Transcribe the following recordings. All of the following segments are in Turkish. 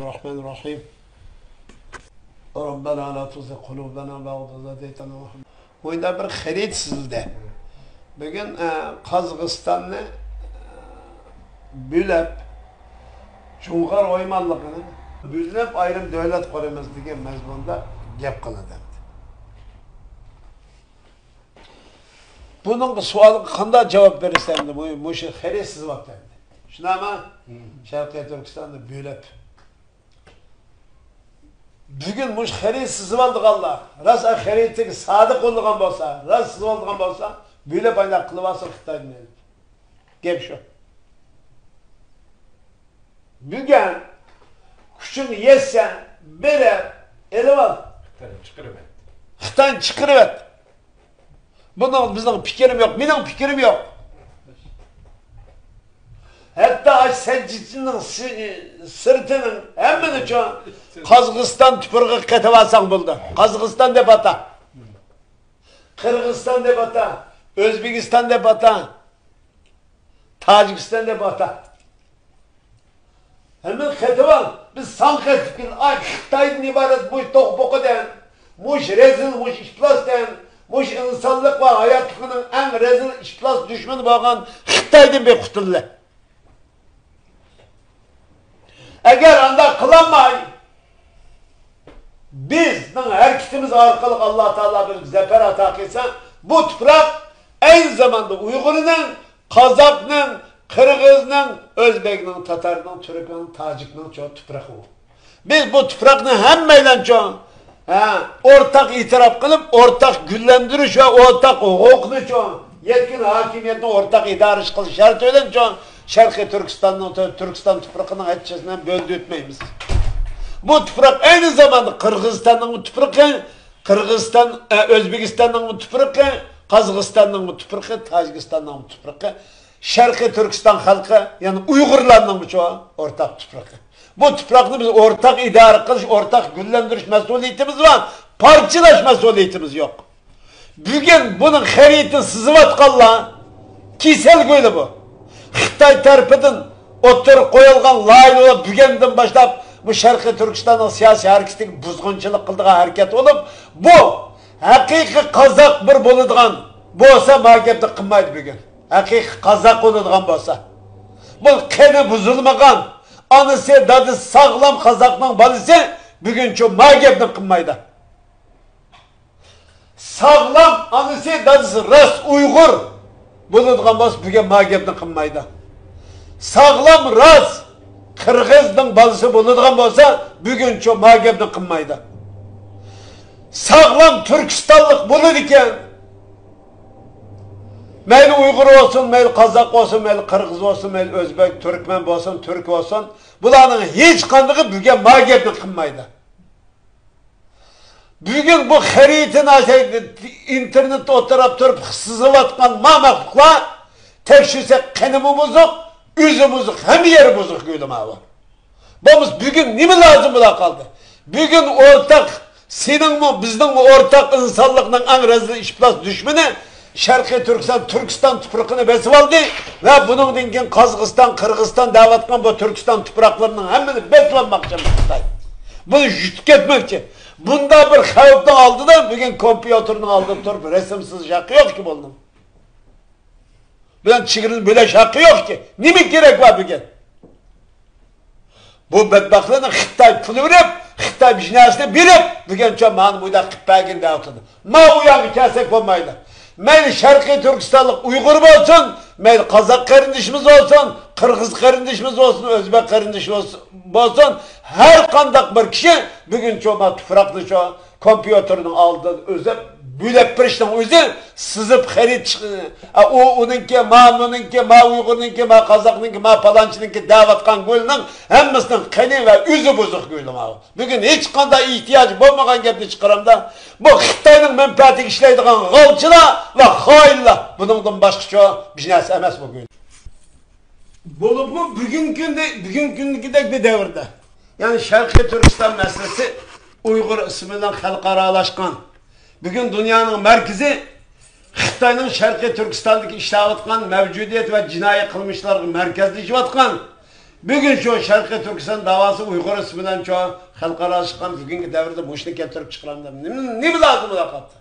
Bismillahirrahmanirrahim. Rabbena la tuzigh qulubana ba'da idh hadaytana. Bunda bir xarid sizde. Bugün Qozog'istonni bölüp Jo'ng'ar oymanligini bölüp ayrım devlet quramiz degan mazmunda gap qiladi. Bunun sualiga qanday javob berasam deb bu shu xarid siz vaqtda. Shunami? Sharqiy Turkistonni bölüp bugün muş xarid sizib oldik Allah. Ras xaridga sodiq bo'lgan bo'lsa, ras sizib olgan bo'lsa, bölüp aylar qilib olsa Xitoyni. Gap shu. Bugün kuchini yesa, berib, elib ol. Xitoyni chiqirib et. Bunun bizning fikrim yok, mening fikrim yok. Hatta Secdici'nin sırtının hemen için Qozog'iston tuprog'i ketib olsang bo'ldi. Qozog'iston deb ata. Qirg'iziston deb ata, O'zbekiston deb ata, Tojikiston deb ata. Hemen ketib ol. Biz sanqetkin ay Xitoydan iborat bu to'qpoqadan, mush rezil, mush iflosdan, mush insonlik va hayotlikning eng rezil iflos dushmani bo'lgan Xitoydan bequtuldi. Eğer anda kılanmay, bizden hareketimiz arkalık Allah Teala bir zafer ata etsen, bu toprak aynı zamanda Uygur'un, Kazak'ın, Kırgız'ın, Özbek'in, Tatar'ın, Türk'ün, Tacik'in çoğu toprak o. Biz bu toprakın hemmeyle çoğu ortak itiraf kılıp, ortak güllendiriş ve ortak hukukunu çoğu, yetkin hakimiyetini ortak idare kılış şart öyle çoğu. Şarkı Türkistan toprağının etçesinden böldü etmeyimiz. Bu toprak aynı zamanda Kırgızistan'ın toprağı, Özbekistan'ın toprağı, Qozog'iston'ın toprağı, Tojikistan'ın toprağı, Şarkı Türkistan halkı, yani Uygurlarının çoğu ortak toprağı. Bu toprakını biz ortak idare kılış, ortak güllendiriş mesuliyetimiz var, parçalaş mesuliyetimiz yok. Bugün bunun haritini sızıp atkanla, kisel böyle bu. Xitoy tarafından o'tirib qo'yilgan loyihalar bugundan boshlab bu Sharqiy Turkistonning siyosiy harakatiga buzg'unchilik qildigan harakat bo'lib, bu haqiqiy qozoq bir bo'ladigan bo'lsa, magabni qilmaydi bugun. Haqiqiy qozoq bo'ladigan bo'lsa. Bu qani buzilmagan, onasi, dadasi sog'lom qozoqning bolasi buguncha magabni qilmaydi. Sog'lom onasi, dadasi ras Uyg'ur bo'ladigan bo'lsa, bugun magabni qilmaydi. Sağlam ras Kırgız'ın balası bo'ladigan bo'lsa, buguncha magabni qilmaydi. Sağlam Türkistanlık bo'ladi ekan. Mayli Uyg'ur olsun, mayli Qozoq olsun, mayli Qirg'iz olsun, mayli O'zbek, Turkmen olsun, Türk olsun, bularning hech qanday bugun magabni qilmaydi. Bugün bu xaritini internetda o'tirib turib sızıvatgan mamaqlar tekshirsak qanimi buzuq, üzü buzuq, hem yeri buzuq gülüm abi. Biz bugün nime lazım bula kaldı? Bugün ortak, senin mi, bizden mi ortak insanlıkla en rezil işplas düşmeni Şarkı Türkistan toprağını besip aldı ve bunun dinken Qozog'iston, Kırgızistan davatkan bu Türkistan topraklarının hemini besip almakçı Xitoy. Bunu jütük etmekçi. Bunda bir xavfdan aldı da bugün kompütürünü aldım durup resimsiz şakı yok ki buldum. Bunun çıkırın böyle şakı yok ki. Ne mi gerek var bugün? Bu bedbaktlarına Xitoy pulu verip, Xitoy bijnesini berip, bugün çok mağın buyda Xitoy'ın dağıtıldı. Ma uyanı kelsek olmaydı. Mayli Sharqiy Turkistonlik Uyg'ur bo'lsin, mayli Qozoq qarindishimiz olsun, Qirg'iz qarindishimiz olsun, O'zbek qarindishimiz bo'lsin, har qanday bir kishi bugun cho'ma tuproqni shu kompyuterning oldida o'zi bo'lib turishning o'zi sizib xarid u uningki, ma Uyg'urningki, ma Qozoqningki, ma palonchininki da'vatgan go'lning hammasining qani va o'zi buzuq go'lim abi. Bugun hech qanday ehtiyoj bo'lmagan gapni chiqaramda. Bu Xitoyning manfaatiga ishlaydigan g'olchilar va xoinlar. Buningdan boshqa biznes emas bu go'l. Bo'libmi bugungi kundagidek bir davrda. Yani Sharqiy Turkiston masalasi Uyg'ur ismidan xalqaralashgan. Bugün dünyanın merkezi Xitoyning Sharqiy Turkistondagi ishlayotgan mavjudiyat va jinoiy qilmishlarga markazlashayotgan Bugün şu Şarkı Türkistan davası Uygur isminden şu halkara çıkan bugünkü devirde bu işini getirip çıkaranlar. Ne lazım da kaptı?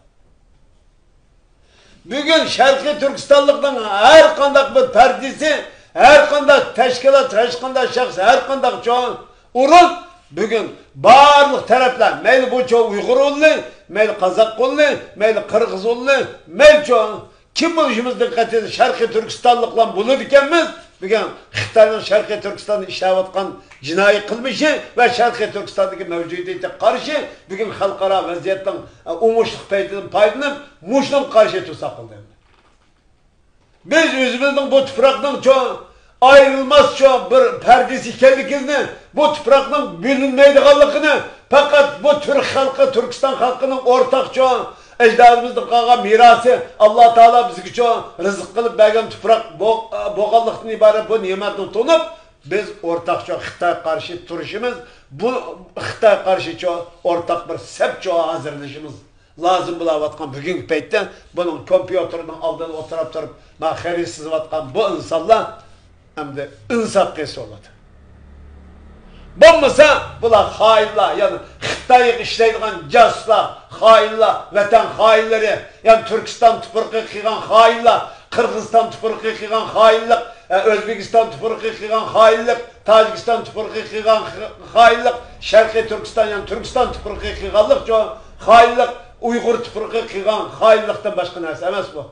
Bugün Şarkı Türkistanlıktan her kandak bir perdisi, her kandak teşkilat, her kandak şahs, her kandak şu urul bugün barlık taraflar, meyli bu şu Uygur oldu, meyli Kazak oldu, meyli Kırgız oldu, meyli şu kim buluşumuz dikkat edin Şarkı Türkistanlıkla bulur ikenmiz, bugün Xitay'ın Şarkı Türkistan'ı işlevatkan cinayi kılmışı ve Şarkı Türkistan'daki mevcudiyete karşı bugün halkara vaziyetten umuşluk paydanıp muşluk karşı tutsak oldu. Biz özümüzün bu topraktan çok ayrılmaz çok bir perdesi kendikini, bu topraktan bilinmeydiğini fakat bu Türk halkı, Türkistan halkının ortak çok ecdadımızın kalan mirası Allah Teala bizi çok rızık kılıp bergen toprak boğallıktan ibaret bu nimetini tutup biz ortak çok Xitay karşı duruşumuz, bu Xitay karşı çok ortak bir sep çok hazırlaşımız lazım bulavatkan bugünkü peytte bunun kompüterinin aldığını oturup durup mahkeri sızıvatkan bu insanlar hem de insaf kesi oladı. Bulmasa bular hainler yani Xitay'ı işleydiğen casuslar, hainler, vatan hainleri yani Türkistan tüpürkü kıygan hainler, Kırgızistan tüpürkü kıygan hainlik, Özbekistan tüpürkü kıygan hainlik, Tacikistan tüpürkü kıygan hainlik, Şarkı Türkistan yani Türkistan tüpürkü kıyganlık çok hainlik, Uygur tüpürkü kıygan hainlikten başka neresi emez bu.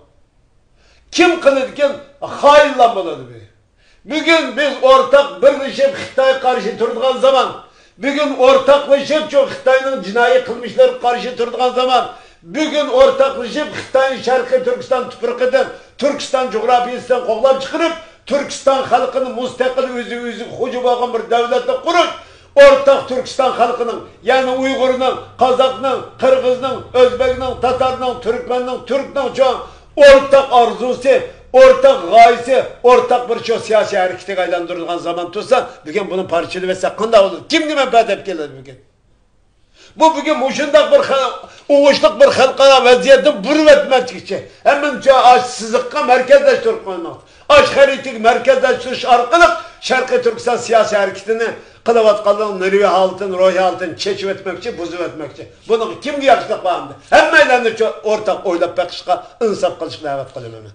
Kim kılıdken hainler buladı bir. Bugün biz ortak birleşip Xitay'a karşı durduğun zaman, bugün ortaklaşıp çok Xitay'ın cinayi kılmışları karşı durduğun zaman, bugün ortaklaşıp Xitay'ın Şarkı Türkistan tüpürküden, Türkistan coğrafyasından koğlap çıkarıp, Türkistan halkının müstakil özü hucu bağın bir devlette kurup, ortak Türkistan halkının, yani Uygur'un, Kazak'ın, Kırgız'ın, Özbek'in, Tatar'ın, Türkmen'in, Türk'ün çok ortak arzusu, ortak gayesi, ortak bir çok siyasi harekete aylandırılgan zaman tutsa, bugün bunun parçalı ve sakında olur. Kim menfaat edip gelir bugün? Bu bugün muşundak bir uğuşluk bir halkara vaziyetin bürüp etmek için. Hemen açsızlıkla merkezleştirip koymak. Aç haritik merkezleştiriş arkalık Şarkı Türkistan siyasi hareketini kılavatkalığın nürüye haltın, ruhi haltın çeşip etmek için, buzup etmek için. Bunu kim yakıştık bağımdı? Hem meydanında ortak oylap bakışka, insaf kılışkla evet kılımını.